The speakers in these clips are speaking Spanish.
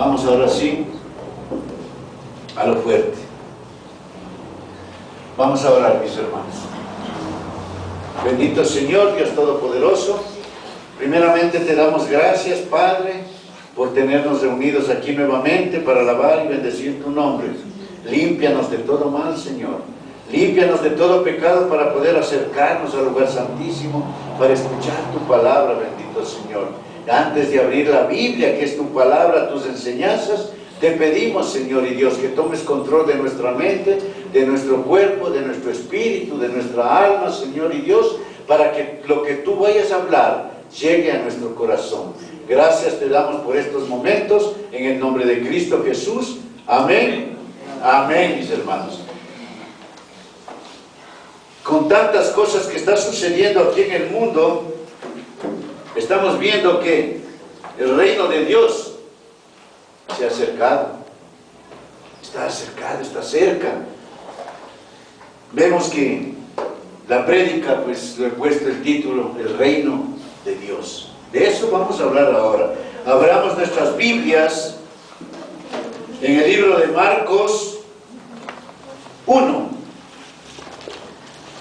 Vamos ahora sí a lo fuerte. Vamos a orar, mis hermanos. Bendito Señor, Dios Todopoderoso, primeramente te damos gracias, Padre, por tenernos reunidos aquí nuevamente para alabar y bendecir tu nombre. Límpianos de todo mal, Señor. Límpianos de todo pecado para poder acercarnos al lugar santísimo, para escuchar tu palabra, bendito Señor. Antes de abrir la Biblia, que es tu palabra, tus enseñanzas, te pedimos, Señor y Dios, que tomes control de nuestra mente, de nuestro cuerpo, de nuestro espíritu, de nuestra alma, Señor y Dios, para que lo que tú vayas a hablar llegue a nuestro corazón. Gracias te damos por estos momentos, en el nombre de Cristo Jesús. Amén. Amén, mis hermanos. Con tantas cosas que están sucediendo aquí en el mundo, estamos viendo que el reino de Dios se ha acercado. Está acercado, está cerca. Vemos que la prédica, pues le he puesto el título, el reino de Dios. De eso vamos a hablar ahora. Abramos nuestras Biblias en el libro de Marcos 1,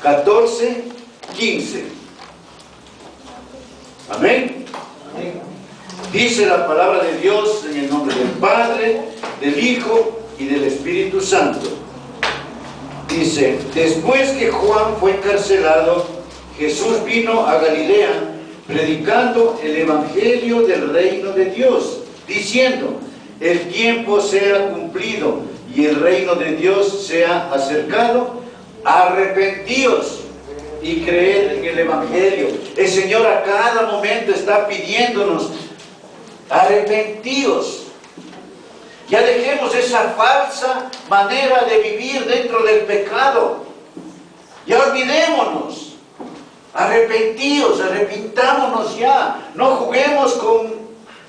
14, 15. Amén. Dice la palabra de Dios en el nombre del Padre, del Hijo y del Espíritu Santo. Dice: después que Juan fue encarcelado, Jesús vino a Galilea predicando el evangelio del reino de Dios, diciendo: el tiempo sea cumplido y el reino de Dios sea acercado. Arrepentíos y creed en el evangelio. El Señor a cada momento está pidiéndonos: arrepentíos. Ya dejemos esa falsa manera de vivir dentro del pecado. Ya olvidémonos. Arrepentíos, arrepintámonos ya. No juguemos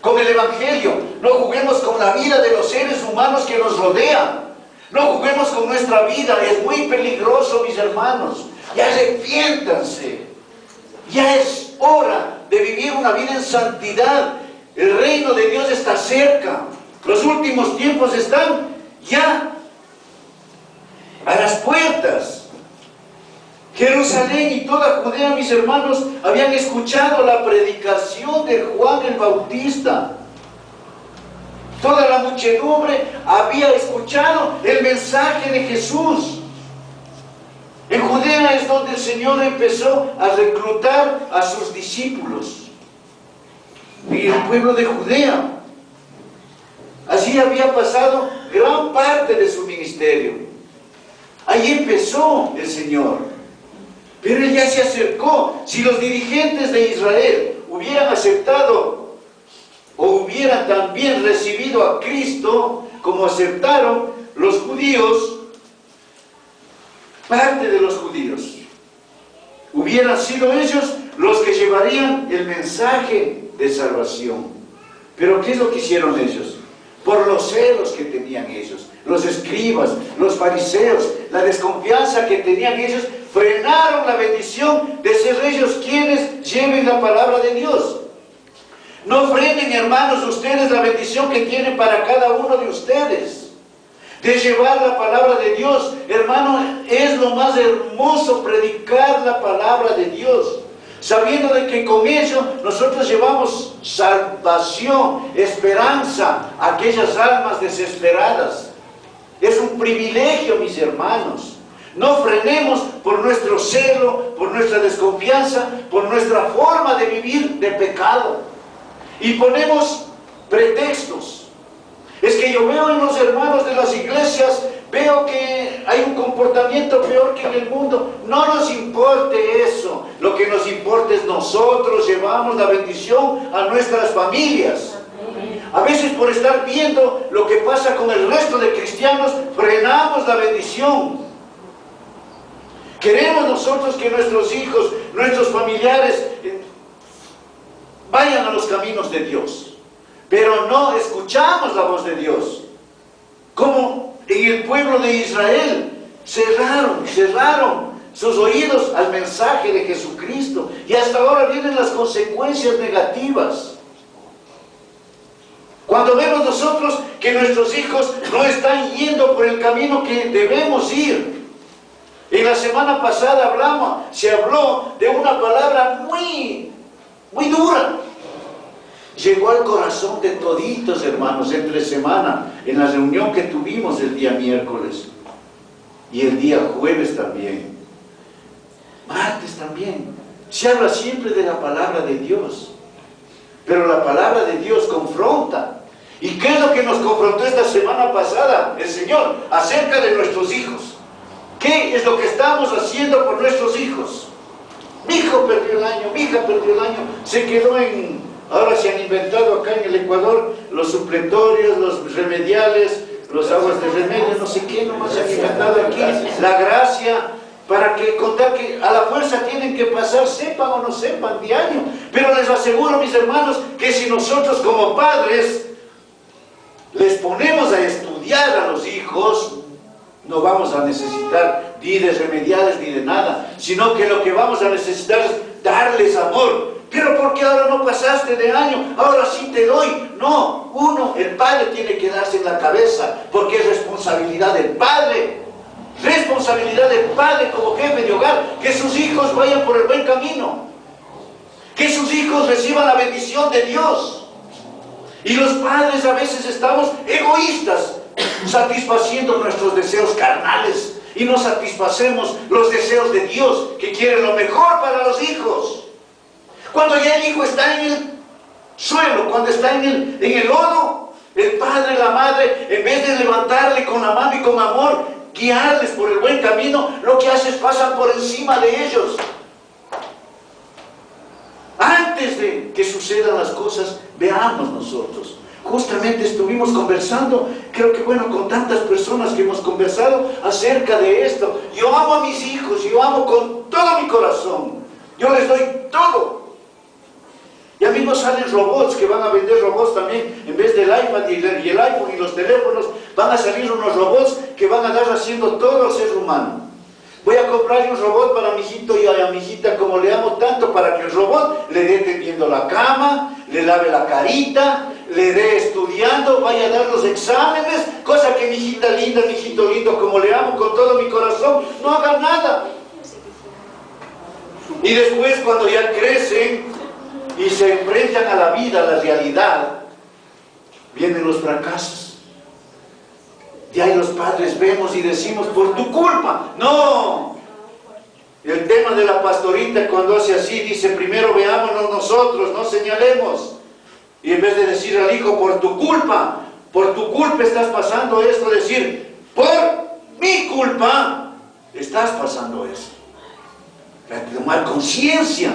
con el evangelio. No juguemos con la vida de los seres humanos que nos rodean. No juguemos con nuestra vida. Es muy peligroso, mis hermanos. Ya arrepiéntanse. Ya es hora de vivir una vida en santidad. El reino de Dios está cerca. Los últimos tiempos están ya a las puertas. Jerusalén y toda Judea, mis hermanos, habían escuchado la predicación de Juan el Bautista. Toda la muchedumbre había escuchado el mensaje de Jesús. En Judea es donde el Señor empezó a reclutar a sus discípulos. Y el pueblo de Judea. Así había pasado gran parte de su ministerio. Ahí empezó el Señor. Pero Él ya se acercó. Si los dirigentes de Israel hubieran aceptado o hubieran también recibido a Cristo como aceptaron los judíos, parte de los judíos, hubieran sido ellos los que llevarían el mensaje de salvación. Pero ¿qué es lo que hicieron ellos? Por los celos que tenían ellos, los escribas, los fariseos, la desconfianza que tenían ellos, frenaron la bendición de ser ellos quienes lleven la palabra de Dios. No frenen, hermanos, ustedes la bendición que tienen para cada uno de ustedes, de llevar la palabra de Dios. Hermano, es lo más hermoso predicar la palabra de Dios, sabiendo de que con ello nosotros llevamos salvación, esperanza a aquellas almas desesperadas. Es un privilegio, mis hermanos. No frenemos por nuestro celo, por nuestra desconfianza, por nuestra forma de vivir de pecado. Y ponemos pretextos. Es que yo veo en los hermanos de las iglesias, veo que hay un comportamiento peor que en el mundo. No nos importe eso. Lo que nos importa es nosotros llevamos la bendición a nuestras familias. A veces por estar viendo lo que pasa con el resto de cristianos, frenamos la bendición. Queremos nosotros que nuestros hijos, nuestros familiares vayan a los caminos de Dios, pero no escuchamos la voz de Dios. Como en el pueblo de Israel, cerraron sus oídos al mensaje de Jesucristo, y hasta ahora vienen las consecuencias negativas. Cuando vemos nosotros que nuestros hijos no están yendo por el camino que debemos ir. En la semana pasada se habló de una palabra muy dura. Llegó al corazón de toditos, hermanos, entre semana, en la reunión que tuvimos el día miércoles y el día jueves también, martes también. Se habla siempre de la palabra de Dios, pero la palabra de Dios confronta. ¿Y qué es lo que nos confrontó esta semana pasada el Señor acerca de nuestros hijos? ¿Qué es lo que estamos haciendo por nuestros hijos? Mi hijo perdió el año, mi hija perdió el año, se quedó ahora se han inventado acá en el Ecuador los supletorios, los remediales, los aguas de remedio, no sé qué, nomás se han inventado aquí, la gracia, para que contar que a la fuerza tienen que pasar, sepan o no sepan, de año. Pero les aseguro, mis hermanos, que si nosotros como padres les ponemos a estudiar a los hijos, no vamos a necesitar ni de remediales ni de nada, sino que lo que vamos a necesitar es darles amor. Pero ¿por qué ahora no pasaste de año? Ahora sí te doy. No, el padre tiene que darse en la cabeza, porque es responsabilidad del padre. Responsabilidad del padre como jefe de hogar, que sus hijos vayan por el buen camino, que sus hijos reciban la bendición de Dios. Y los padres a veces estamos egoístas, satisfaciendo nuestros deseos carnales, y no satisfacemos los deseos de Dios, que quiere lo mejor para los hijos. Cuando ya el hijo está en el suelo, cuando está en el lodo, el padre, la madre, en vez de levantarle con la mano y con amor, guiarles por el buen camino, lo que hace es pasar por encima de ellos. Antes de que sucedan las cosas, veamos nosotros. Justamente estuvimos conversando, creo que con tantas personas que hemos conversado acerca de esto. Yo amo a mis hijos, yo amo con todo mi corazón. Yo les doy todo. Y a mí no salen robots, que van a vender robots también, en vez del iPad y el iPhone y los teléfonos, van a salir unos robots que van a dar haciendo todo al ser humano. Voy a comprarle un robot para mi hijito y a mi hijita, como le amo tanto, para que el robot le dé tendiendo la cama, le lave la carita, le dé estudiando, vaya a dar los exámenes, cosa que mi hijita linda, mi hijito lindo, como le amo con todo mi corazón, no haga nada. Y después, cuando ya crecen y se enfrentan a la vida, a la realidad, vienen los fracasos. Y ahí los padres vemos y decimos, por tu culpa. No. El tema de la pastorita, cuando hace así, dice, primero veámonos nosotros, no señalemos. Y en vez de decir al hijo, por tu culpa estás pasando esto, decir, por mi culpa estás pasando eso. Para tomar conciencia.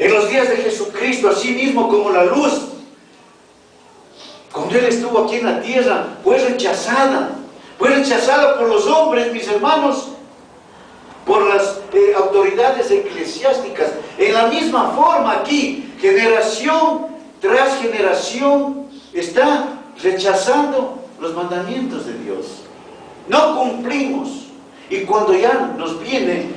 En los días de Jesucristo, así mismo como la luz, cuando Él estuvo aquí en la tierra, fue rechazada por los hombres, mis hermanos, por las autoridades eclesiásticas. En la misma forma aquí, generación tras generación, está rechazando los mandamientos de Dios. No cumplimos. Y cuando ya nos vienen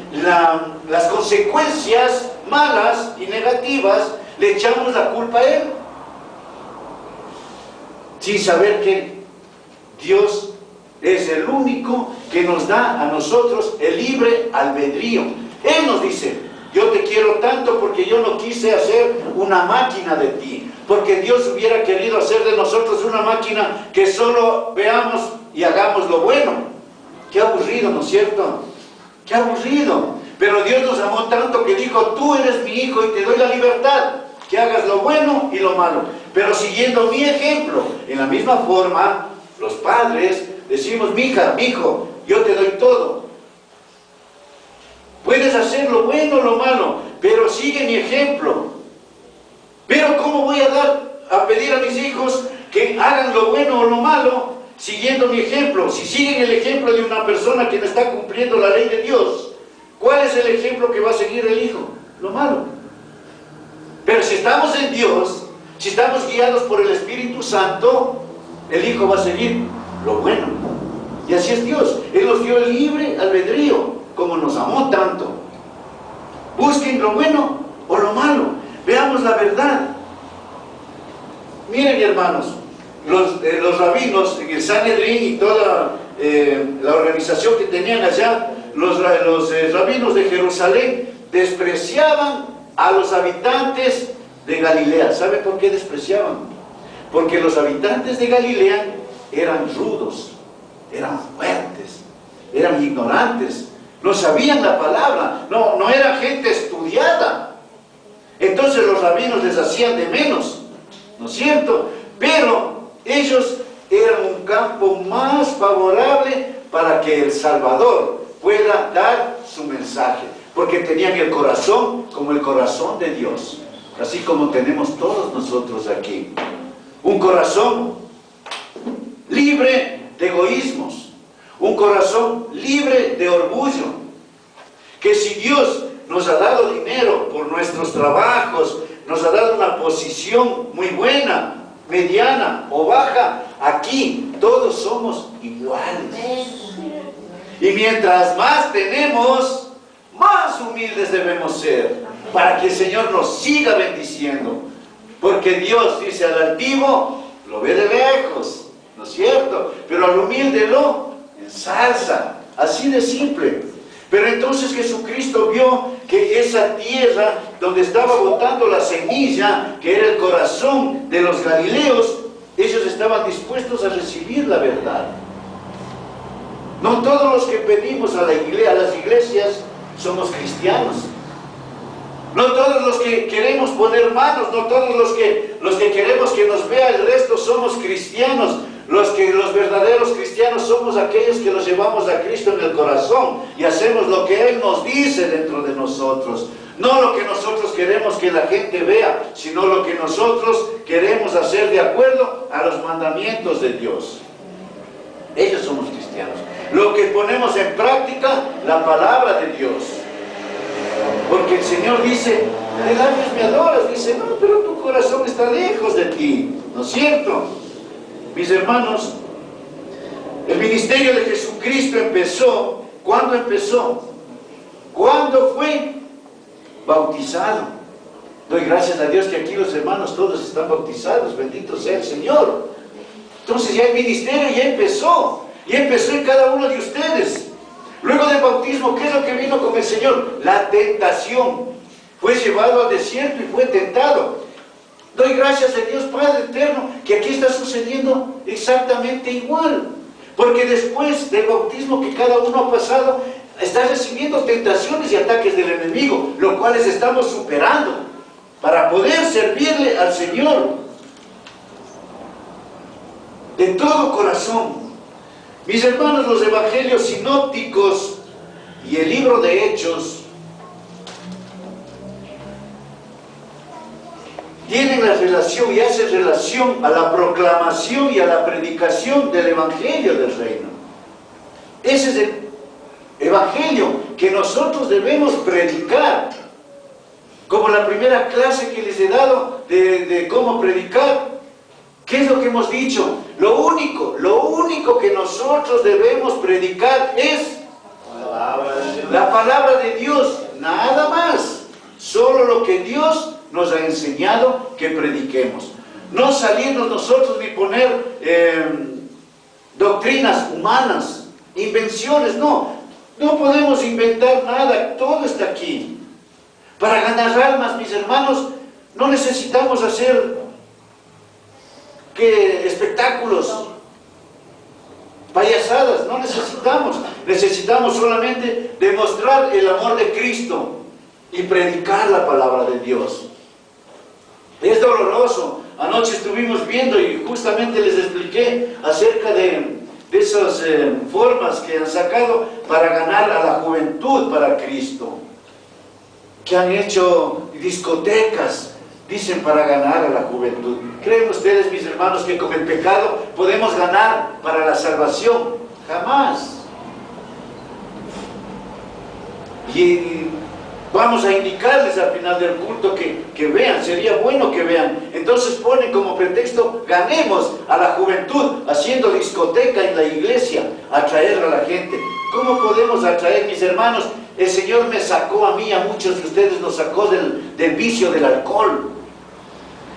las consecuencias malas y negativas, le echamos la culpa a Él, sin saber que Dios es el único que nos da a nosotros el libre albedrío. Él nos dice, yo te quiero tanto porque yo no quise hacer una máquina de ti, porque Dios hubiera querido hacer de nosotros una máquina que solo veamos y hagamos lo bueno. Qué aburrido, ¿no es cierto? Qué aburrido. Pero Dios nos amó tanto que dijo, tú eres mi hijo y te doy la libertad, que hagas lo bueno y lo malo. Pero siguiendo mi ejemplo, en la misma forma, los padres decimos, mi hija, mi hijo, yo te doy todo. Puedes hacer lo bueno o lo malo, pero sigue mi ejemplo. Pero ¿cómo voy a pedir a mis hijos que hagan lo bueno o lo malo siguiendo mi ejemplo? Si siguen el ejemplo de una persona que no está cumpliendo la ley de Dios, ¿cuál es el ejemplo que va a seguir el hijo? Lo malo. Pero si estamos en Dios, si estamos guiados por el Espíritu Santo, el hijo va a seguir lo bueno. Y así es Dios. Él nos dio el libre albedrío, como nos amó tanto. Busquen lo bueno o lo malo. Veamos la verdad. Miren, hermanos, los rabinos en el Sanedrín y toda la organización que tenían allá, los rabinos de Jerusalén despreciaban a los habitantes de Galilea. ¿Sabe por qué despreciaban? Porque los habitantes de Galilea eran rudos, eran fuertes, eran ignorantes, no sabían la palabra, no era gente estudiada. Entonces los rabinos les hacían de menos, ¿no es cierto? Pero ellos eran un campo más favorable para que el Salvador pueda dar su mensaje, porque tenían el corazón como el corazón de Dios, así como tenemos todos nosotros aquí. Un corazón libre de egoísmos, un corazón libre de orgullo, que si Dios nos ha dado dinero por nuestros trabajos, nos ha dado una posición muy buena, mediana o baja, aquí todos somos iguales. Y mientras más tenemos, más humildes debemos ser, para que el Señor nos siga bendiciendo. Porque Dios dice al altivo, lo ve de lejos, ¿no es cierto? Pero al humilde lo ensalza, así de simple. Pero entonces Jesucristo vio que esa tierra donde estaba botando la semilla, que era el corazón de los galileos, ellos estaban dispuestos a recibir la verdad. No todos los que venimos a las iglesias somos cristianos. No todos los que queremos poner manos, no todos los que queremos que nos vea el resto somos cristianos. Los verdaderos cristianos somos aquellos que los llevamos a Cristo en el corazón y hacemos lo que Él nos dice dentro de nosotros. No lo que nosotros queremos que la gente vea, sino lo que nosotros queremos hacer de acuerdo a los mandamientos de Dios. Ellos somos cristianos. Lo que ponemos en práctica, la palabra de Dios. Porque el Señor dice, de labios me adoras. Dice, no, pero tu corazón está lejos de ti. ¿No es cierto? Mis hermanos, el ministerio de Jesucristo empezó. ¿Cuándo empezó? ¿Cuándo fue bautizado? Doy gracias a Dios que aquí los hermanos todos están bautizados. Bendito sea el Señor. Entonces ya el ministerio ya empezó. Y empezó en cada uno de ustedes. Luego del bautismo, ¿qué es lo que vino con el Señor? La tentación. Fue llevado al desierto y fue tentado. Doy gracias a Dios Padre Eterno que aquí está sucediendo exactamente igual. Porque después del bautismo que cada uno ha pasado, está recibiendo tentaciones y ataques del enemigo, los cuales estamos superando para poder servirle al Señor de todo corazón. Mis hermanos, los evangelios sinópticos y el libro de Hechos tienen la relación y hacen relación a la proclamación y a la predicación del evangelio del reino. Ese es el evangelio que nosotros debemos predicar. Como la primera clase que les he dado de cómo predicar. ¿Qué es lo que hemos dicho? Lo único que nosotros debemos predicar es la palabra de Dios, nada más. Solo lo que Dios nos ha enseñado que prediquemos. No salirnos nosotros ni poner doctrinas humanas, invenciones, no. No podemos inventar nada, todo está aquí. Para ganar almas, mis hermanos, no necesitamos hacer espectáculos, payasadas, no necesitamos solamente demostrar el amor de Cristo y predicar la palabra de Dios. Es doloroso. Anoche estuvimos viendo y justamente les expliqué acerca de esas formas que han sacado para ganar a la juventud para Cristo, que han hecho discotecas, dicen, para ganar a la juventud. ¿Creen ustedes, mis hermanos, que con el pecado podemos ganar para la salvación? Jamás. Y vamos a indicarles al final del culto que vean, sería bueno que vean. Entonces ponen como pretexto, ganemos a la juventud haciendo discoteca en la iglesia, atraer a la gente. ¿Cómo podemos atraer, mis hermanos? El Señor me sacó a mí, a muchos de ustedes nos sacó del vicio del alcohol.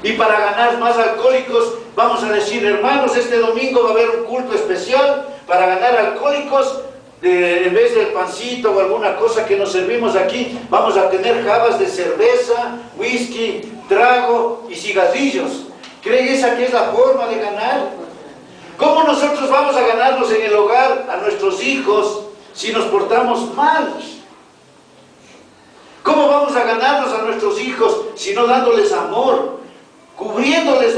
Y para ganar más alcohólicos, vamos a decir, hermanos, este domingo va a haber un culto especial para ganar alcohólicos. En vez del pancito o alguna cosa que nos servimos aquí, vamos a tener jabas de cerveza, whisky, trago y cigarrillos. ¿Creen esa que es la forma de ganar? ¿Cómo nosotros vamos a ganarnos en el hogar a nuestros hijos si nos portamos mal? ¿Cómo vamos a ganarnos a nuestros hijos si no dándoles amor, cubriéndoles,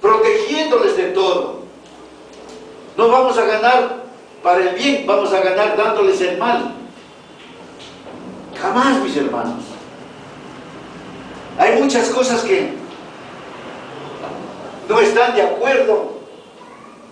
protegiéndoles de todo? No vamos a ganar para el bien, vamos a ganar dándoles el mal. Jamás, mis hermanos. Hay muchas cosas que no están de acuerdo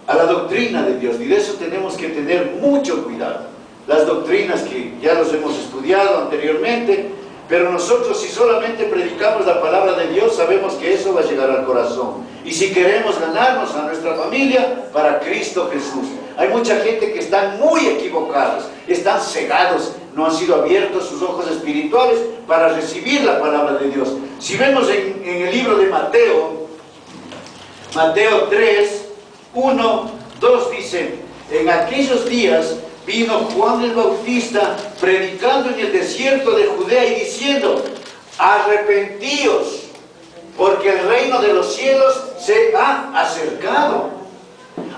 a la doctrina de Dios, y de eso tenemos que tener mucho cuidado. Las doctrinas que ya los hemos estudiado anteriormente, pero nosotros, si solamente predicamos la palabra de Dios, sabemos que eso va a llegar al corazón. Y si queremos ganarnos a nuestra familia, para Cristo Jesús. Hay mucha gente que están muy equivocados, están cegados, no han sido abiertos sus ojos espirituales para recibir la palabra de Dios. Si vemos en el libro de Mateo 3, 1, 2 dice: en aquellos días vino Juan el Bautista predicando en el desierto de Judea y diciendo: arrepentíos, porque el reino de los cielos se ha acercado.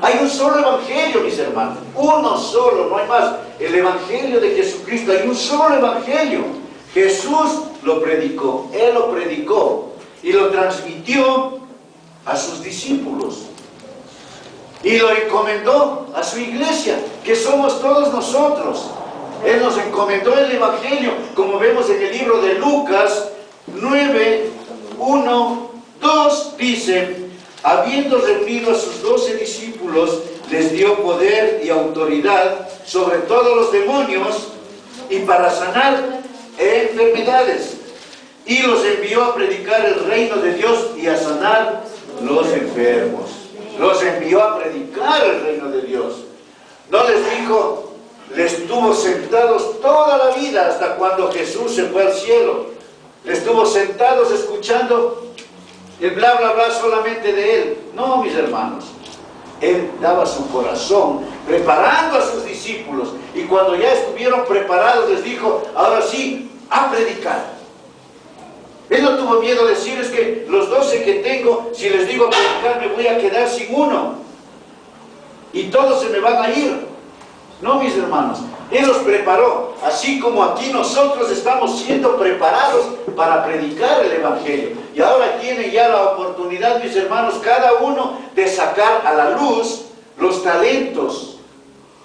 Hay un solo evangelio, mis hermanos, uno solo, no hay más. El evangelio de Jesucristo, hay un solo evangelio. Jesús lo predicó, Él lo predicó y lo transmitió a sus discípulos. Y lo encomendó a su iglesia, que somos todos nosotros. Él nos encomendó el evangelio, como vemos en el libro de Lucas 9, 1, 2, dice: habiendo reunido a sus 12 discípulos, les dio poder y autoridad sobre todos los demonios y para sanar enfermedades. Y los envió a predicar el reino de Dios y a sanar los enfermos. Los envió a predicar el reino de Dios. No les dijo, les tuvo sentados toda la vida hasta cuando Jesús se fue al cielo. Les tuvo sentados escuchando el bla bla bla solamente de Él. No, mis hermanos. Él daba su corazón preparando a sus discípulos. Y cuando ya estuvieron preparados les dijo: ahora sí, a predicar. Él no tuvo miedo de decir: es que los 12 que tengo, si les digo a predicar, me voy a quedar sin uno. Y todos se me van a ir. No, mis hermanos. Él los preparó. Así como aquí nosotros estamos siendo preparados para predicar el evangelio. Y ahora tienen ya la oportunidad, mis hermanos, cada uno de sacar a la luz los talentos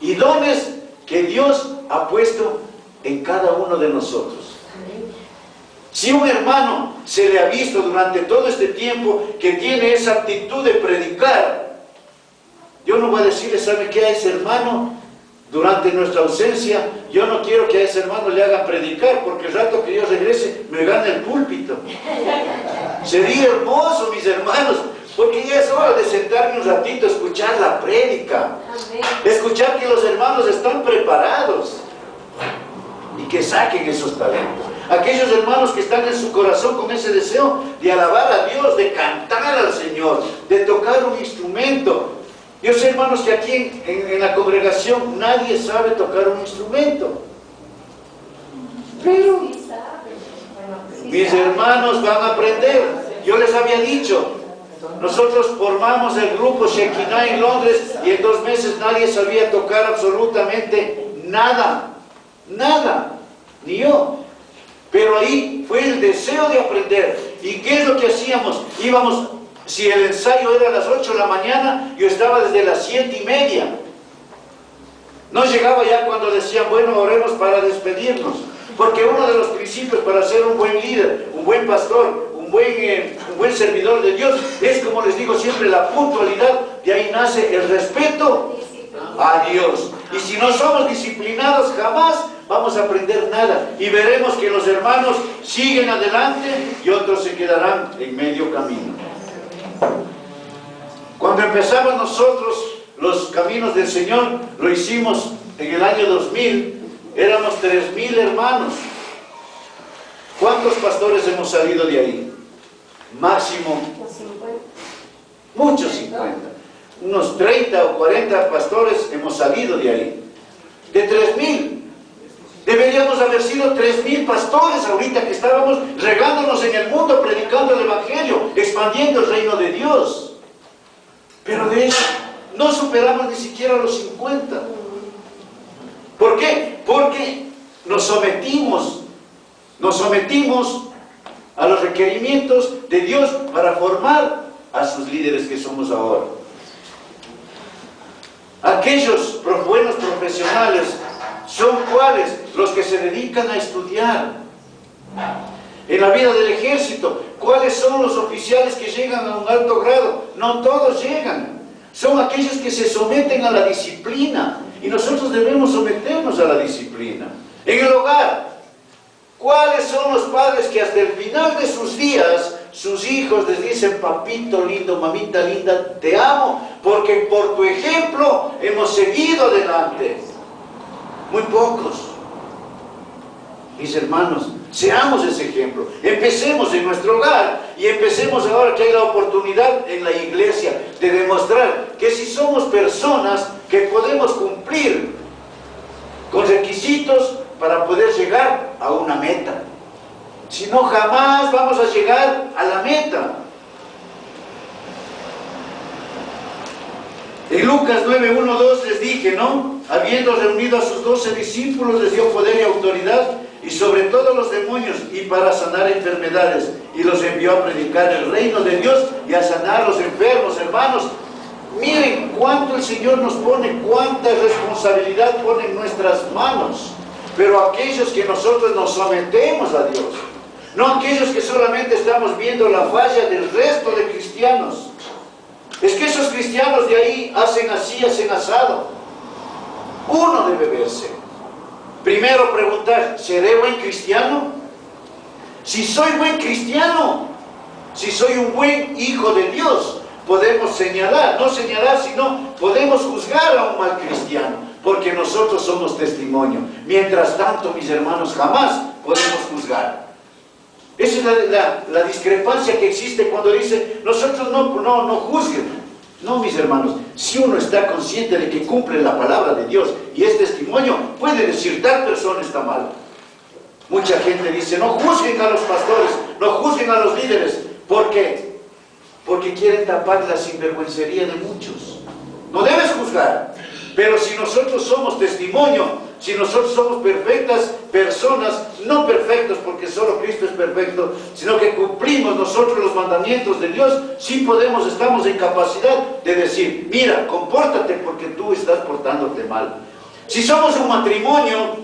y dones que Dios ha puesto en cada uno de nosotros. Si un hermano se le ha visto durante todo este tiempo que tiene esa actitud de predicar, yo no voy a decirle: ¿sabe qué? A ese hermano, durante nuestra ausencia, yo no quiero que a ese hermano le hagan predicar, porque el rato que yo regrese me gana el púlpito. Sería hermoso, mis hermanos, porque ya es hora de sentarme un ratito a escuchar la prédica, escuchar que los hermanos están preparados y que saquen esos talentos. Aquellos hermanos que están en su corazón con ese deseo de alabar a Dios, de cantar al Señor, de tocar un instrumento. Yo sé, hermanos, que aquí en la congregación nadie sabe tocar un instrumento. Pero mis hermanos van a aprender. Yo les había dicho, nosotros formamos el grupo Shekinah en Londres y en 2 meses nadie sabía tocar absolutamente nada. Nada. Ni yo. Pero ahí fue el deseo de aprender. ¿Y qué es lo que hacíamos? Íbamos, si el ensayo era a las 8 de la mañana, yo estaba desde las 7:30. No llegaba ya cuando decían: bueno, oremos para despedirnos. Porque uno de los principios para ser un buen líder, un buen pastor, un buen servidor de Dios, es, como les digo siempre, la puntualidad. De ahí nace el respeto a Dios. Y si no somos disciplinados, jamás vamos a aprender nada. Y veremos que los hermanos siguen adelante y otros se quedarán en medio camino. Cuando empezamos nosotros los caminos del Señor, lo hicimos en el año 2000, éramos 3,000 hermanos. ¿Cuántos pastores hemos salido de ahí? máximo, muchos 50. Unos 30 o 40 pastores hemos salido de ahí. De 3,000. Deberíamos haber sido 3,000 pastores ahorita que estábamos regándonos en el mundo, predicando el Evangelio, expandiendo el reino de Dios. Pero de eso no superamos ni siquiera los 50. ¿Por qué? Porque nos sometimos a los requerimientos de Dios para formar a sus líderes que somos ahora. Aquellos buenos profesionales son cuáles, los que se dedican a estudiar. En la vida del ejército, ¿cuáles son los oficiales que llegan a un alto grado? No todos llegan. Son aquellos que se someten a la disciplina. Y nosotros debemos someternos a la disciplina. En el hogar, ¿cuáles son los padres que hasta el final de sus días, sus hijos les dicen: papito lindo, mamita linda, te amo, porque por tu ejemplo hemos seguido adelante? Muy pocos. Mis hermanos, seamos ese ejemplo. Empecemos en nuestro hogar y empecemos ahora que hay la oportunidad en la iglesia de demostrar que si somos personas que podemos cumplir con requisitos para poder llegar a una meta. Si no, jamás vamos a llegar a la meta. En Lucas 9, 1, 2 les dije, ¿no? Habiendo reunido a sus 12 discípulos, les dio poder y autoridad y sobre todos los demonios, y para sanar enfermedades, y los envió a predicar el reino de Dios y a sanar los enfermos. Hermanos, miren cuánto el Señor nos pone, cuánta responsabilidad pone en nuestras manos. Pero aquellos que nosotros nos sometemos a Dios, no aquellos que solamente estamos viendo la falla del resto de cristianos. Es que esos cristianos de ahí hacen así, hacen asado. Uno debe verse. Primero preguntar: ¿seré buen cristiano? Si soy buen cristiano, si soy un buen hijo de Dios, podemos señalar, no señalar, sino podemos juzgar a un mal cristiano, porque nosotros somos testimonio. Mientras tanto, mis hermanos, jamás podemos juzgar. Esa es la discrepancia que existe cuando dice: nosotros no juzguen. No, mis hermanos, si uno está consciente de que cumple la palabra de Dios y es testimonio, puede decir: tal persona está mal. Mucha gente dice: no juzguen a los pastores, no juzguen a los líderes. ¿Por qué? Porque quieren tapar la sinvergüencería de muchos. No debes juzgar. Pero si nosotros somos testimonio, si nosotros somos perfectas personas, no perfectos porque solo Cristo es perfecto, sino que cumplimos nosotros los mandamientos de Dios, sí podemos, estamos en capacidad de decir: mira, compórtate porque tú estás portándote mal. Si somos un matrimonio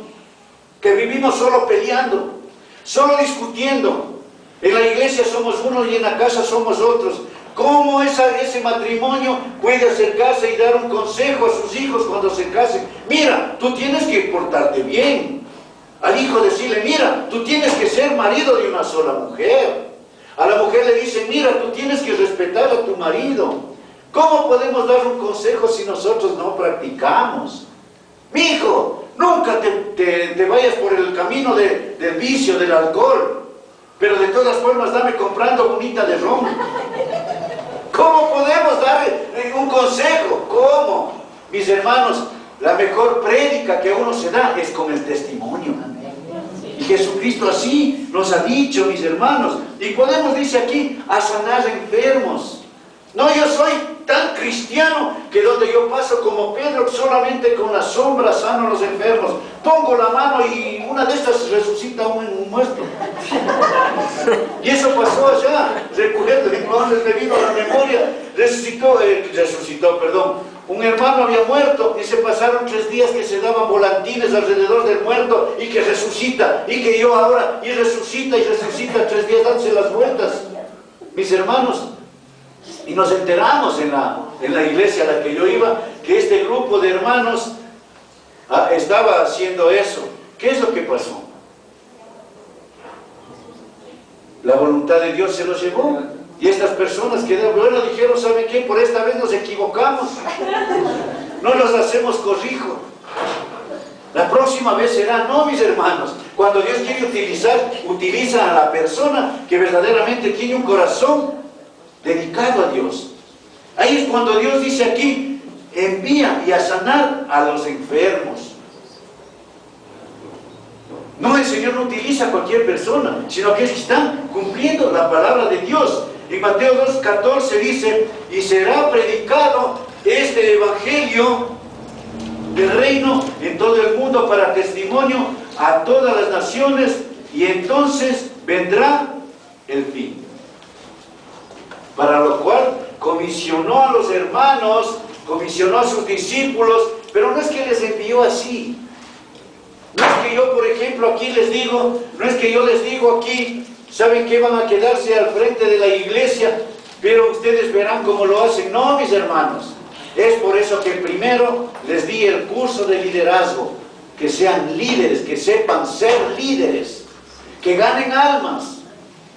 que vivimos solo peleando, solo discutiendo, en la iglesia somos uno y en la casa somos otros, ¿cómo ese matrimonio puede acercarse y dar un consejo a sus hijos cuando se casen? Mira, tú tienes que portarte bien. Al hijo decirle: mira, tú tienes que ser marido de una sola mujer. A la mujer le dice: mira, tú tienes que respetar a tu marido. ¿Cómo podemos dar un consejo si nosotros no practicamos? Mi hijo, nunca te vayas por el camino del vicio, del alcohol, pero de todas formas dame comprando bonita de ron. ¿Cómo podemos dar un consejo? ¿Cómo? Mis hermanos, la mejor prédica que uno se da es con el testimonio. Y Jesucristo así nos ha dicho, mis hermanos. Y podemos, dice aquí, a sanar enfermos. No, yo soy tan cristiano que donde yo paso como Pedro, solamente con la sombra sano a los enfermos. Pongo la mano y una de estas resucita un muerto. Y eso pasó allá, recuerdo, entonces me vino a la memoria, un hermano había muerto y se pasaron 3 días que se daban volantines alrededor del muerto y que resucita, y que yo ahora, y resucita 3 días, dándose las vueltas. Mis hermanos, y nos enteramos en la iglesia a la que yo iba, que este grupo de hermanos estaba haciendo eso. ¿Qué es lo que pasó? La voluntad de Dios se los llevó. Y estas personas que dijeron: ¿saben qué? Por esta vez nos equivocamos. No nos hacemos corrijo. La próxima vez será, no, mis hermanos. Cuando Dios quiere utiliza a la persona que verdaderamente tiene un corazón dedicado a Dios. Ahí es cuando Dios dice aquí, envía y a sanar a los enfermos. No, el Señor no utiliza a cualquier persona, sino que están cumpliendo la palabra de Dios. En Mateo 2:14 dice, y será predicado este evangelio del reino en todo el mundo para testimonio a todas las naciones, y entonces vendrá el fin. Para lo cual comisionó a los hermanos, comisionó a sus discípulos, pero no es que les envió así. No es que yo, por ejemplo, aquí les digo, no es que yo les digo aquí, ¿saben qué? Van a quedarse al frente de la iglesia, pero ustedes verán cómo lo hacen. No, mis hermanos. Es por eso que primero les di el curso de liderazgo, que sean líderes, que sepan ser líderes, que ganen almas.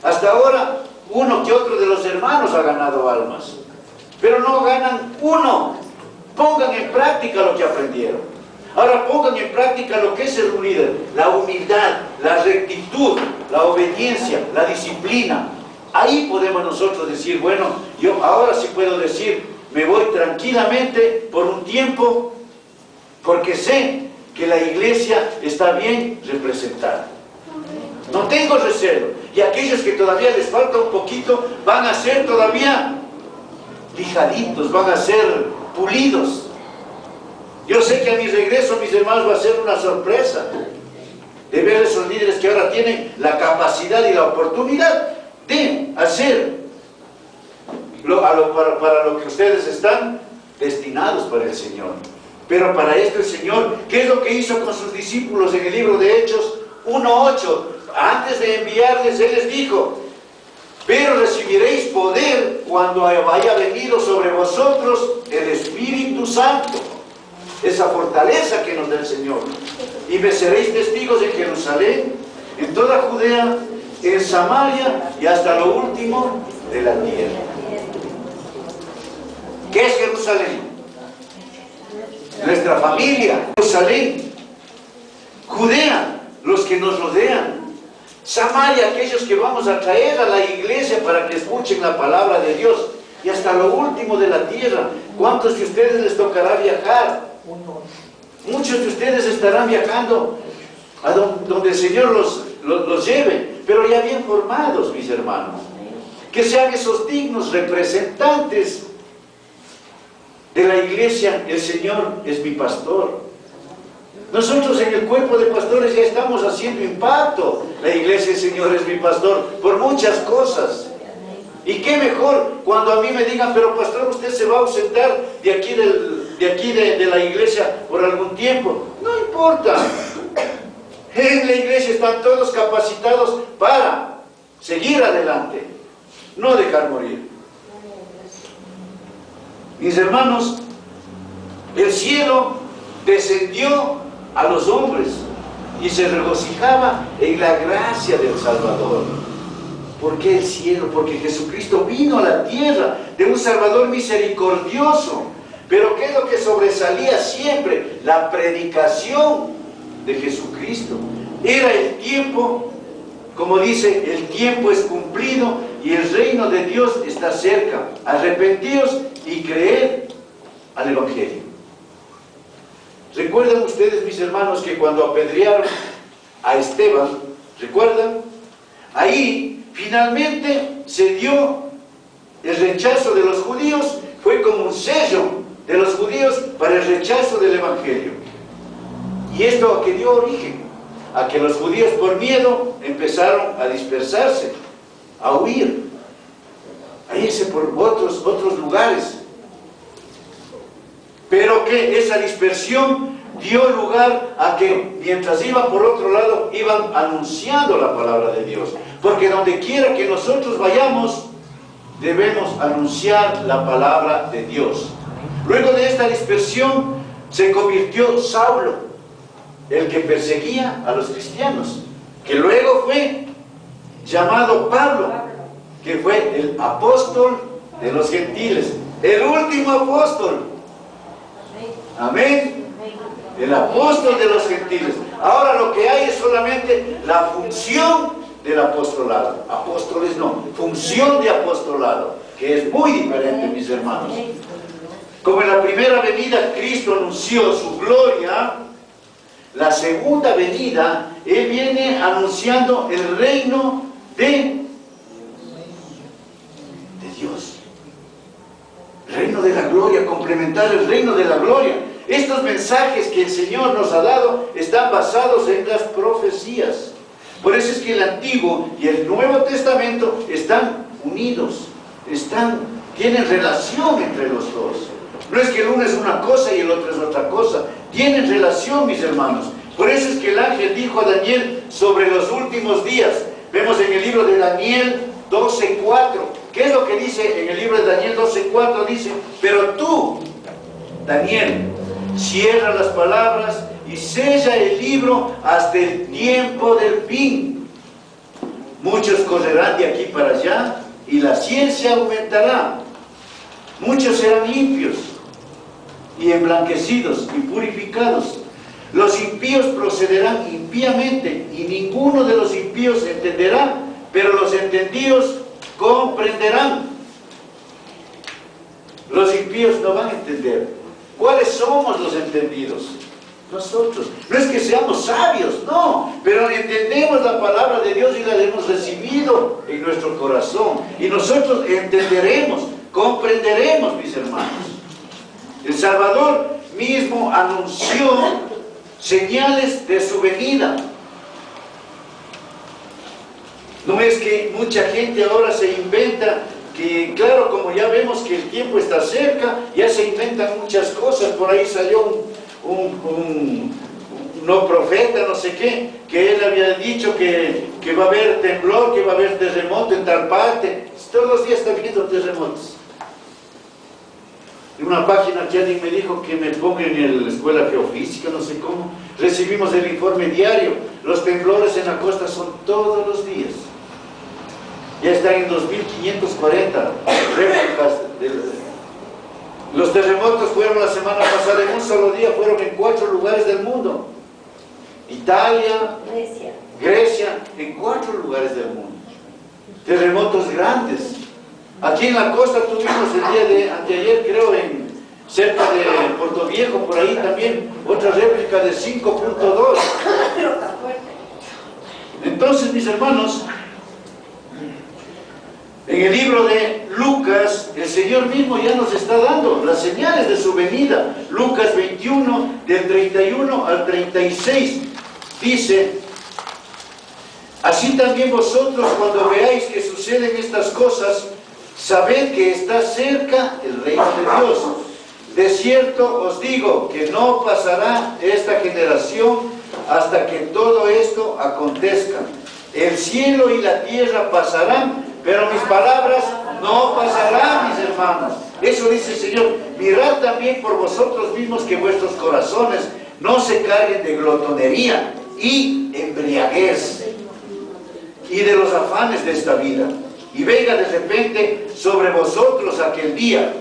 Hasta ahora, uno que otro de los hermanos ha ganado almas, pero no ganan uno. Pongan en práctica lo que aprendieron. Ahora pongan en práctica lo que es ser un líder: la humildad, la rectitud, la obediencia, la disciplina. Ahí podemos nosotros decir, bueno, yo ahora sí puedo decir, me voy tranquilamente por un tiempo, porque sé que la iglesia está bien representada. No tengo recelo. Y aquellos que todavía les falta un poquito, van a ser todavía lijaditos, van a ser pulidos. Yo sé que a mi regreso, mis hermanos, va a ser una sorpresa de ver a esos líderes que ahora tienen la capacidad y la oportunidad de hacer para lo que ustedes están destinados para el Señor. Pero para esto el Señor, ¿qué es lo que hizo con sus discípulos en el libro de Hechos 1:8? Antes de enviarles, Él les dijo, pero recibiréis poder cuando haya venido sobre vosotros el Espíritu Santo. Esa fortaleza que nos da el Señor. Y me seréis testigos en Jerusalén, en toda Judea, en Samaria y hasta lo último de la tierra. ¿Qué es Jerusalén? Nuestra familia. Jerusalén, Judea, los que nos rodean. Samaria, aquellos que vamos a traer a la iglesia para que escuchen la palabra de Dios. Y hasta lo último de la tierra. ¿Cuántos de ustedes les tocará viajar? Muchos de ustedes estarán viajando a donde el Señor los lleve, pero ya bien formados, mis hermanos. Que sean esos dignos representantes de la iglesia. El Señor es mi pastor. Nosotros en el cuerpo de pastores ya estamos haciendo impacto. La iglesia, el Señor es mi pastor, por muchas cosas. Y qué mejor cuando a mí me digan, pero pastor, usted se va a ausentar de aquí de la iglesia por algún tiempo. No importa. En la iglesia están todos capacitados para seguir adelante, no dejar morir. Mis hermanos, el cielo descendió a los hombres y se regocijaba en la gracia del Salvador. ¿Por qué el cielo? Porque Jesucristo vino a la tierra de un Salvador misericordioso. Pero ¿qué es lo que sobresalía siempre? La predicación de Jesucristo. Era el tiempo, como dice, el tiempo es cumplido y el reino de Dios está cerca. Arrepentíos y creed al Evangelio. ¿Recuerdan ustedes, mis hermanos, que cuando apedrearon a Esteban, recuerdan? Ahí finalmente se dio el rechazo de los judíos, fue como un sello de los judíos para el rechazo del Evangelio. ¿Y esto a qué dio origen? A que los judíos por miedo empezaron a dispersarse, a huir, a irse por otros lugares. Pero que esa dispersión dio lugar a que mientras iban por otro lado, iban anunciando la palabra de Dios. Porque donde quiera que nosotros vayamos, debemos anunciar la palabra de Dios. Luego de esta dispersión, se convirtió Saulo, el que perseguía a los cristianos, que luego fue llamado Pablo, que fue el apóstol de los gentiles, el último apóstol. Amén. El apóstol de los gentiles. Ahora lo que hay es solamente la función del apostolado. Apóstoles no, función de apostolado, que es muy diferente, mis hermanos. Como en la primera venida Cristo anunció su gloria, la segunda venida, Él viene anunciando el reino de Dios. El reino de la gloria, complementar el reino de la gloria. Estos mensajes que el Señor nos ha dado están basados en las profecías. Por eso es que el Antiguo y el Nuevo Testamento están unidos, tienen relación entre los dos. No es que el uno es una cosa y el otro es otra cosa. Tienen relación, mis hermanos. Por eso es que el ángel dijo a Daniel sobre los últimos días. Vemos en el libro de Daniel 12:4. ¿Qué es lo que dice en el libro de Daniel 12:4? Dice: pero tú, Daniel, cierra las palabras y sella el libro hasta el tiempo del fin. Muchos correrán de aquí para allá y la ciencia aumentará. Muchos serán limpios y emblanquecidos y purificados. Los impíos procederán impíamente y ninguno de los impíos entenderá, pero los entendidos comprenderán. Los impíos no van a entender. ¿Cuáles somos los entendidos? Nosotros. No es que seamos sabios, no, pero entendemos la palabra de Dios y la hemos recibido en nuestro corazón. Y nosotros entenderemos, comprenderemos, mis hermanos. El Salvador mismo anunció señales de su venida. No es que mucha gente ahora se inventa que, claro, como ya vemos que el tiempo está cerca, ya se inventan muchas cosas. Por ahí salió un no profeta, no sé qué, que él había dicho que va a haber temblor, que va a haber terremoto en tal parte. Todos los días está viendo terremotos. En una página que alguien me dijo que me ponga en la escuela geofísica, no sé cómo, recibimos el informe diario. Los temblores en la costa son todos los días. Ya están en 2540 réplicas. Los terremotos fueron la semana pasada, en un solo día, fueron en 4 lugares del mundo. Italia, Grecia, en 4 lugares del mundo. Terremotos grandes. Aquí en la costa tuvimos el día de anteayer, creo, cerca de Puerto Viejo, por ahí también, otra réplica de 5.2. Entonces, mis hermanos, en el libro de Lucas, el Señor mismo ya nos está dando las señales de su venida. Lucas 21, del 31 al 36, dice: así también vosotros, cuando veáis que suceden estas cosas, sabed que está cerca el reino de Dios. De cierto os digo que no pasará esta generación hasta que todo esto acontezca. El cielo y la tierra pasarán, pero mis palabras no pasarán, mis hermanos. Eso dice el Señor. Mirad también por vosotros mismos que vuestros corazones no se carguen de glotonería y embriaguez y de los afanes de esta vida, y venga de repente sobre vosotros aquel día,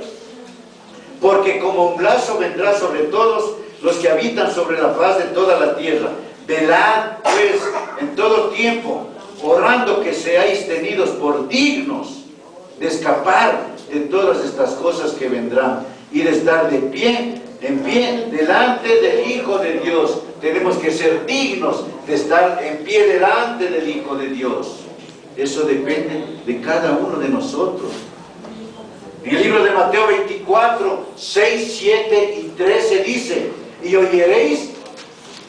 porque como un lazo vendrá sobre todos los que habitan sobre la faz de toda la tierra. Velad pues en todo tiempo, orando que seáis tenidos por dignos de escapar de todas estas cosas que vendrán y de estar de pie, en pie delante del Hijo de Dios. Tenemos que ser dignos de estar en pie delante del Hijo de Dios. Eso depende de cada uno de nosotros. En el libro de Mateo 24, 6, 7 y 13 dice: y oyeréis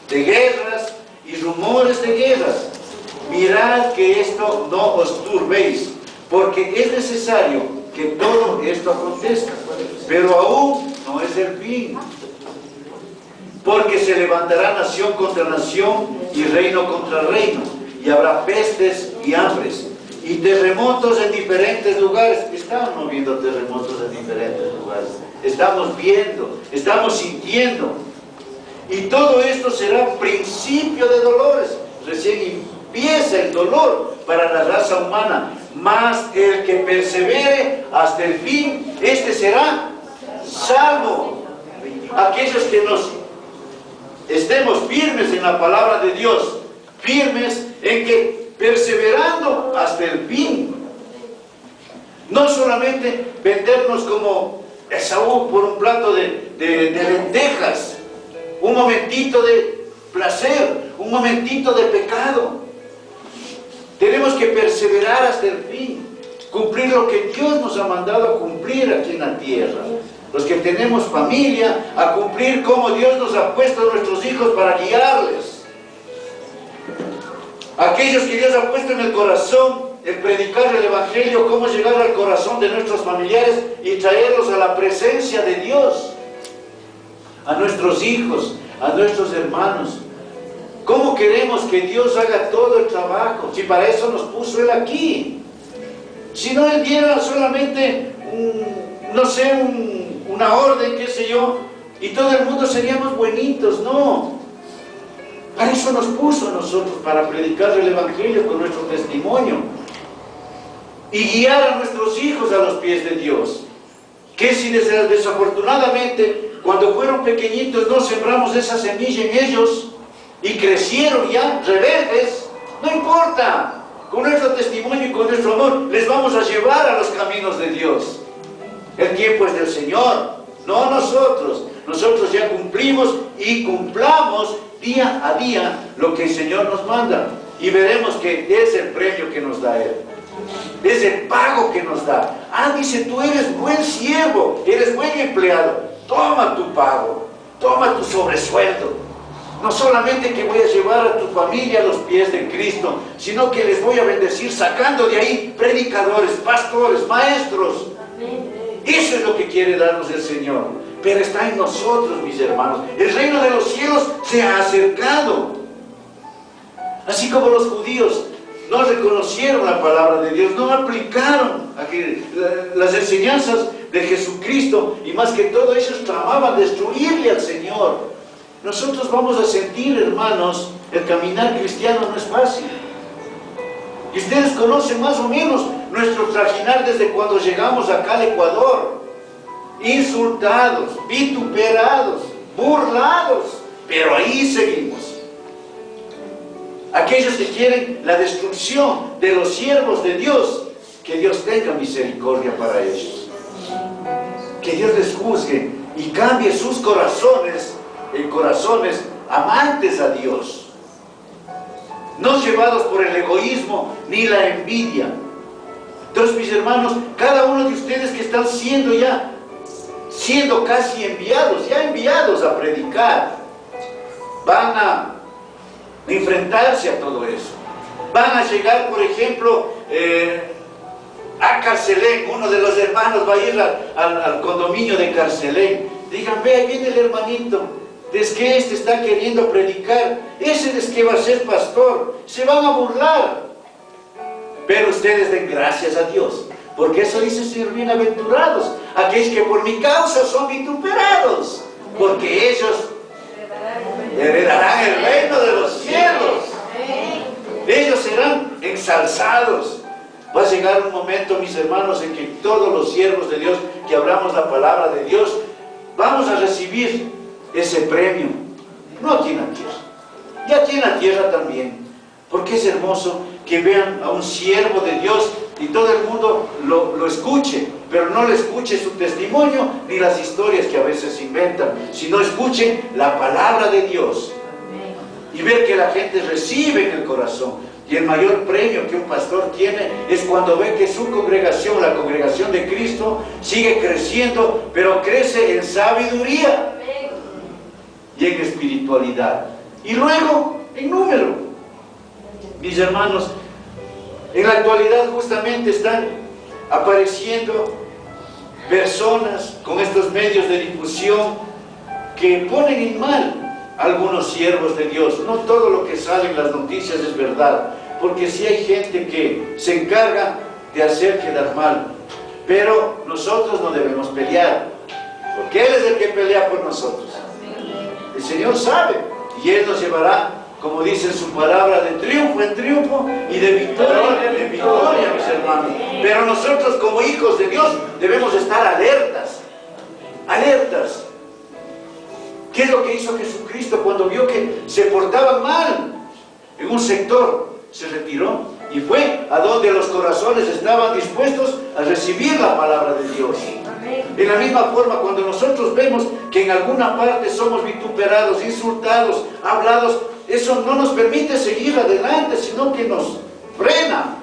de guerras y rumores de guerras. Mirad que esto no os turbéis, porque es necesario que todo esto acontezca, pero aún no es el fin. Porque se levantará nación contra nación y reino contra reino, y habrá pestes y hambres y terremotos en diferentes lugares. Estamos viendo terremotos en diferentes lugares, estamos viendo, estamos sintiendo, y todo esto será principio de dolores. Recién empieza el dolor para la raza humana, mas el que persevere hasta el fin, este será salvo. Aquellos que nos estemos firmes en la palabra de Dios, firmes en que perseverando hasta el fin. No solamente vendernos como Esaú por un plato de lentejas, un momentito de placer, un momentito de pecado. Tenemos que perseverar hasta el fin, cumplir lo que Dios nos ha mandado a cumplir aquí en la tierra. Los que tenemos familia, a cumplir como Dios nos ha puesto a nuestros hijos para guiarles. Aquellos que Dios ha puesto en el corazón, el predicar el Evangelio, cómo llegar al corazón de nuestros familiares y traerlos a la presencia de Dios, a nuestros hijos, a nuestros hermanos. ¿Cómo queremos que Dios haga todo el trabajo? Si para eso nos puso Él aquí. Si no Él diera solamente una orden, qué sé yo, y todo el mundo seríamos buenitos. No. Para eso nos puso a nosotros, para predicar el Evangelio con nuestro testimonio y guiar a nuestros hijos a los pies de Dios. Que si desafortunadamente cuando fueron pequeñitos no sembramos esa semilla en ellos y crecieron ya rebeldes, no importa, con nuestro testimonio y con nuestro amor les vamos a llevar a los caminos de Dios. El tiempo es del Señor, no nosotros. Nosotros ya cumplimos y cumplamos día a día lo que el Señor nos manda, y veremos que es el premio que nos da Él, es el pago que nos da. Dice, tú eres buen siervo, eres buen empleado, toma tu pago, toma tu sobresueldo. No solamente que voy a llevar a tu familia a los pies de Cristo, sino que les voy a bendecir sacando de ahí predicadores, pastores, maestros. Eso es lo que quiere darnos el Señor. Pero está en nosotros, mis hermanos. El reino de los cielos se ha acercado. Así como los judíos no reconocieron la palabra de Dios, no aplicaron las enseñanzas de Jesucristo, y más que todo ellos tramaban destruirle al Señor. Nosotros vamos a sentir, hermanos, el caminar cristiano no es fácil. Y ustedes conocen más o menos nuestro trajinar desde cuando llegamos acá al Ecuador. Insultados, vituperados, burlados, pero ahí seguimos. Aquellos que quieren la destrucción de los siervos de Dios, que Dios tenga misericordia para ellos. Que Dios les juzgue y cambie sus corazones en corazones amantes a Dios, no llevados por el egoísmo ni la envidia. Entonces, mis hermanos, cada uno de ustedes que están siendo casi enviados a predicar, van a enfrentarse a todo eso. Van a llegar, por ejemplo, a Carcelén. Uno de los hermanos va a ir al condominio de Carcelén. Digan, ve, ahí viene el hermanito, es que este está queriendo predicar, ese es que va a ser pastor. Se van a burlar. Pero ustedes den gracias a Dios, porque eso dice ser bienaventurados aquellos que por mi causa son vituperados, porque ellos heredarán el reino de los cielos. Ellos serán ensalzados. Va a llegar un momento, mis hermanos, en que todos los siervos de Dios que hablamos la palabra de Dios, vamos a recibir ese premio. No aquí en la tierra, y aquí en la tierra también, porque es hermoso que vean a un siervo de Dios y todo el mundo lo escuche, pero no le escuche su testimonio ni las historias que a veces inventan, sino escuchen la palabra de Dios y ver que la gente recibe en el corazón. Y el mayor premio que un pastor tiene es cuando ve que su congregación, la congregación de Cristo, sigue creciendo, pero crece en sabiduría y en espiritualidad, y luego en número. Mis hermanos, en la actualidad justamente están apareciendo personas con estos medios de difusión que ponen en mal a algunos siervos de Dios. No todo lo que sale en las noticias es verdad, porque sí hay gente que se encarga de hacer quedar mal. Pero nosotros no debemos pelear, porque Él es el que pelea por nosotros. El Señor sabe, y Él nos llevará, como dice en su palabra, de triunfo en triunfo y de victoria en victoria, mis hermanos. Pero nosotros, como hijos de Dios, debemos estar alertas. Alertas. ¿Qué es lo que hizo Jesucristo cuando vio que se portaban mal en un sector? Se retiró y fue a donde los corazones estaban dispuestos a recibir la palabra de Dios. En la misma forma, cuando nosotros vemos que en alguna parte somos vituperados, insultados, hablados, eso no nos permite seguir adelante, sino que nos frena.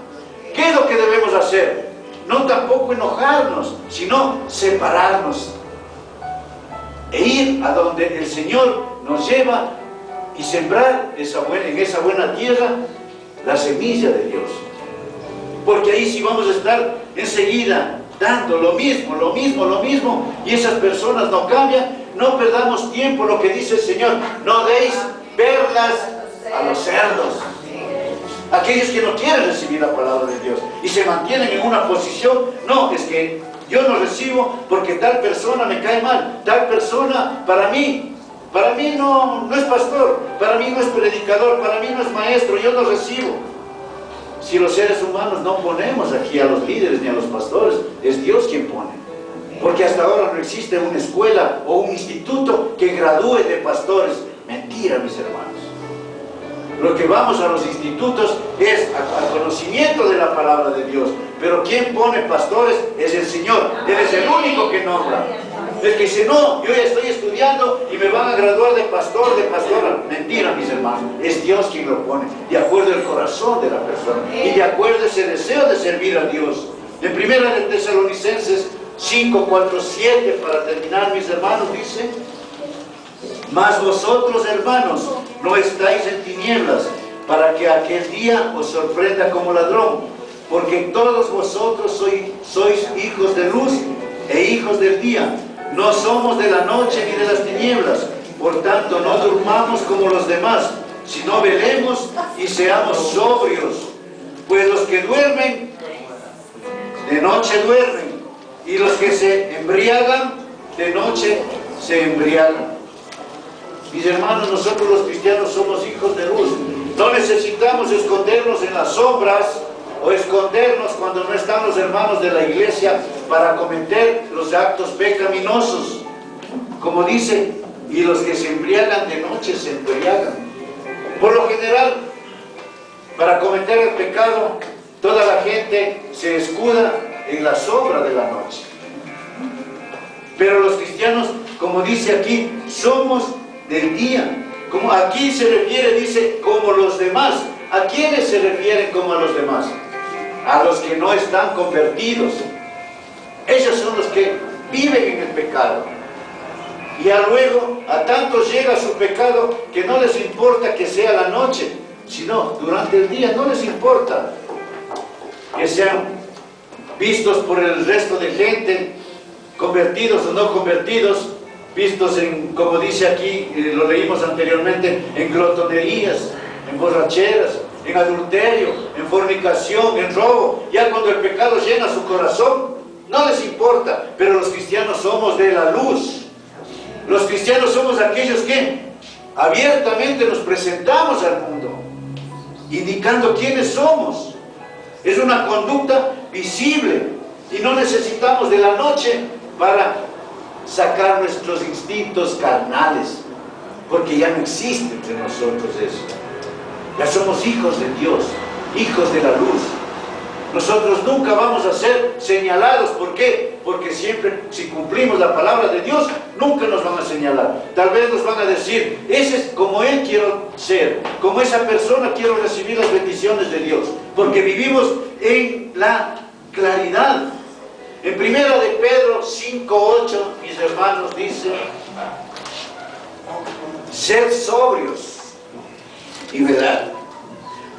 ¿Qué es lo que debemos hacer? No tampoco enojarnos, sino separarnos e ir a donde el Señor nos lleva y sembrar en esa buena tierra la semilla de Dios. Porque ahí sí vamos a estar enseguida dando lo mismo, y esas personas no cambian. No perdamos tiempo, lo que dice el Señor: no deis perlas a los cerdos. Aquellos que no quieren recibir la palabra de Dios y se mantienen en una posición: no, es que yo no recibo porque tal persona me cae mal, tal persona para mí no es pastor, para mí no es predicador, para mí no es maestro, yo no recibo. Si los seres humanos no ponemos aquí a los líderes ni a los pastores, es Dios quien pone. Porque hasta ahora no existe una escuela o un instituto que gradúe de pastores. Mentira, mis hermanos. Lo que vamos a los institutos es al conocimiento de la palabra de Dios. Pero quien pone pastores es el Señor. Él es el único que nombra. El que dice: no, yo ya estoy estudiando y me van a graduar de pastor, de pastora. Mentira, mis hermanos. Es Dios quien lo pone, de acuerdo al corazón de la persona y de acuerdo a ese deseo de servir a Dios. En 1 de Tesalonicenses 5, 4, 7, para terminar, mis hermanos, dice: mas vosotros, hermanos, no estáis en tinieblas, para que aquel día os sorprenda como ladrón, porque todos vosotros sois hijos de luz e hijos del día. No somos de la noche ni de las tinieblas. Por tanto, no durmamos como los demás, sino velemos y seamos sobrios. Pues los que duermen, de noche duermen, y los que se embriagan, de noche se embriagan. Mis hermanos, nosotros los cristianos somos hijos de luz. No necesitamos escondernos en las sombras o escondernos cuando no están los hermanos de la iglesia para cometer los actos pecaminosos. Como dice: y los que se embriagan de noche se embriagan. Por lo general, para cometer el pecado, toda la gente se escuda en la sombra de la noche. Pero los cristianos, como dice aquí, somos del día. Como aquí se refiere, dice, como los demás. ¿A quiénes se refieren como a los demás? A los que no están convertidos. Ellos son los que viven en el pecado. Y luego a tantos llega su pecado que no les importa que sea la noche, sino durante el día. No les importa que sean vistos por el resto de gente, convertidos o no convertidos, vistos en, como dice aquí, lo leímos anteriormente, en glotonerías, en borracheras, en adulterio, en fornicación, en robo. Ya cuando el pecado llena su corazón, no les importa. Pero los cristianos somos de la luz. Los cristianos somos aquellos que abiertamente nos presentamos al mundo, indicando quiénes somos. Es una conducta visible y no necesitamos de la noche para sacar nuestros instintos carnales, porque ya no existe entre nosotros eso. Ya somos hijos de Dios, hijos de la luz. Nosotros nunca vamos a ser señalados. ¿Por qué? Porque siempre, si cumplimos la palabra de Dios, nunca nos van a señalar. Tal vez nos van a decir: ese es como Él quiero ser, como esa persona quiero recibir las bendiciones de Dios, porque vivimos en la claridad. En 1 de Pedro 5:8, mis hermanos, dice: sed sobrios y velad,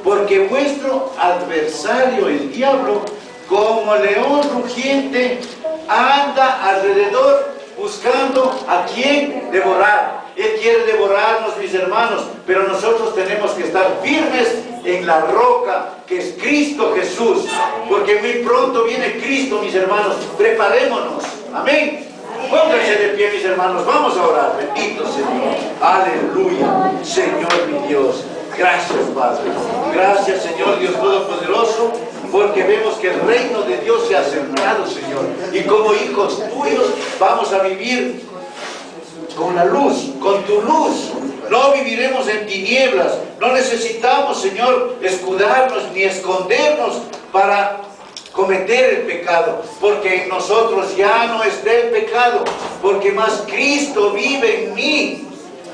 porque vuestro adversario, el diablo, como león rugiente, anda alrededor buscando a quien devorar. Él quiere devorarnos, mis hermanos, pero nosotros tenemos que estar firmes en la roca que es Cristo Jesús, porque muy pronto viene Cristo, mis hermanos. Preparémonos. Amén. Pónganse de pie, mis hermanos, vamos a orar. Bendito Señor. Aleluya. Señor mi Dios, gracias, Padre. Gracias, Señor Dios Todopoderoso, porque vemos que el reino de Dios se ha acercado, Señor, y como hijos tuyos vamos a vivir con la luz, con tu luz. No viviremos en tinieblas. No necesitamos, Señor, escudarnos ni escondernos para cometer el pecado, porque en nosotros ya no está el pecado, porque más Cristo vive en mí,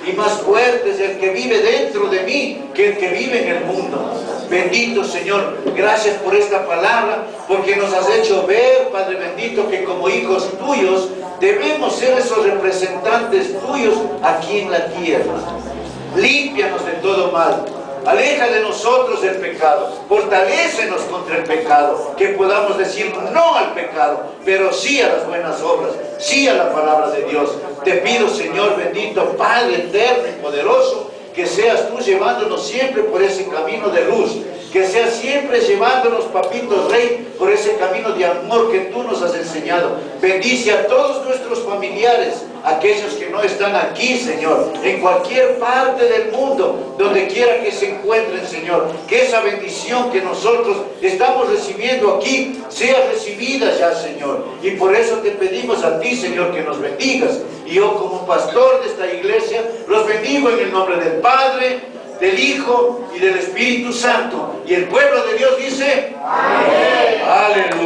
y más fuerte es el que vive dentro de mí que el que vive en el mundo. Bendito Señor, gracias por esta palabra, porque nos has hecho ver, Padre bendito, que como hijos tuyos debemos ser esos representantes tuyos aquí en la tierra. Límpianos de todo mal. Aleja de nosotros el pecado, fortalécenos contra el pecado, que podamos decir no al pecado, pero sí a las buenas obras, sí a la palabra de Dios. Te pido, Señor bendito, Padre eterno y poderoso, que seas tú llevándonos siempre por ese camino de luz, que seas siempre llevándonos, Papito Rey, por ese camino de amor que tú nos has enseñado. Bendice a todos nuestros familiares, aquellos que no están aquí, Señor, en cualquier parte del mundo, donde quiera que se encuentren, Señor, que esa bendición que nosotros estamos recibiendo aquí sea recibida ya, Señor. Y por eso te pedimos a ti, Señor, que nos bendigas. Y yo, como pastor de esta iglesia, los bendigo en el nombre del Padre, del Hijo y del Espíritu Santo. Y el pueblo de Dios dice: amén. Aleluya.